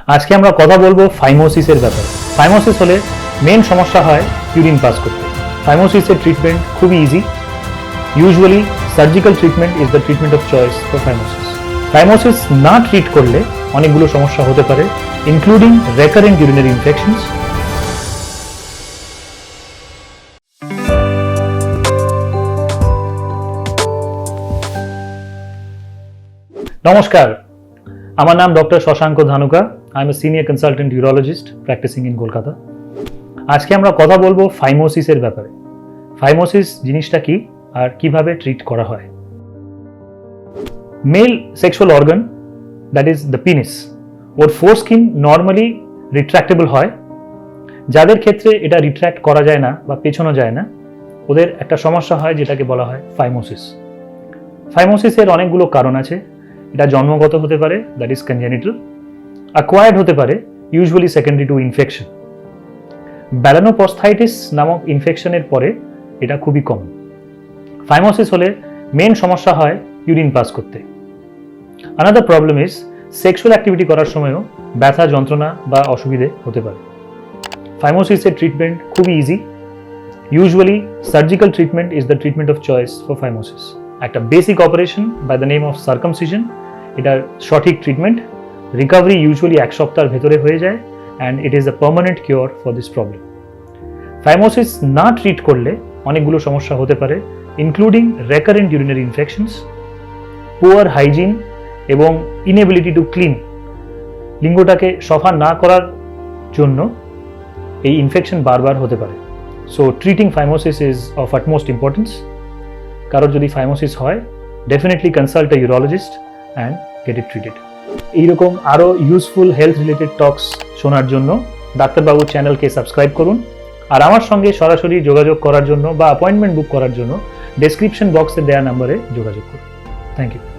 আজকে আমরা কথা বলবো ফাইমোসিসের ব্যাপারে। ফাইমোসিস হলে মেন সমস্যা হয় ইউরিন পাস করতে। ফাইমোসিসের ট্রিটমেন্ট খুবই easy. Usually surgical treatment is the treatment of choice for phimosis. Phimosis না ট্রিট করলে অনেকগুলো সমস্যা হতে পারে, ইনক্লুডিং রেকারেন্ট ইউরিনারি ইনফেকশনস, নমস্কার, আমার নাম doctor Shashank Dhanuka. I am a senior consultant urologist practising in Kolkata. আজকে আমরা কথা বলবো ফাইমোসিসের ব্যাপারে। ফাইমোসিস জিনিসটা কি আর কিভাবে ট্রিট করা হয়। Male sexual organ, that is the penis, or foreskin normally retractable হয়। যাদের ক্ষেত্রে এটা রিট্র্যাক্ট করা যায় না বা পেছানো যায় না, ওদের একটা সমস্যা হয় যেটাকে বলা হয় ফাইমোসিস। ফাইমোসিসের অনেকগুলো কারণ আছে। এটা জন্মগত হতে পারে, দ্যাট ইজ কনজেনিটাল। অ্যাকোয়ার্ড হতে পারে, ইউজুয়ালি সেকেন্ডারি টু ইনফেকশন। ব্যালানোপস্থেইটিস নামক ইনফেকশনের পরে এটা খুবই কমন। ফাইমোসিস হলে মেন সমস্যা হয় ইউরিন পাস করতে। Another problem is sexual activity করার সময়ও ব্যথা, যন্ত্রণা বা অসুবিধে হতে পারে। ফাইমোসিসের ট্রিটমেন্ট খুবই easy. Usually surgical treatment is the treatment of choice for phimosis. একটা basic operation by the name of circumcision, এটার সঠিক ট্রিটমেন্ট। রিকভারি ইউজুয়ালি 1 সপ্তাহের ভেতরে হয়ে যায় and it is a permanent cure for this problem. Phimosis না treat করলে অনেকগুলো সমস্যা হতে পারে, including recurrent urinary infections, poor hygiene এবং ইনএবিলিটি টু ক্লিন। লিঙ্গটাকে সফা না করার জন্য এই ইনফেকশন বারবার হতে পারে। So treating phimosis is of utmost importance. কারোর যদি ফাইমোসিস হয়, definitely consult a urologist and get it treated. এইরকম আরও ইউজফুল হেলথ রিলেটেড টক্স শোনার জন্য ডাক্তারবাবুর চ্যানেলকে সাবস্ক্রাইব করুন। আর আমার সঙ্গে সরাসরি যোগাযোগ করার জন্য বা অ্যাপয়েন্টমেন্ট বুক করার জন্য ডেসক্রিপশন বক্সে দেওয়া নাম্বারে যোগাযোগ করুন। Thank you.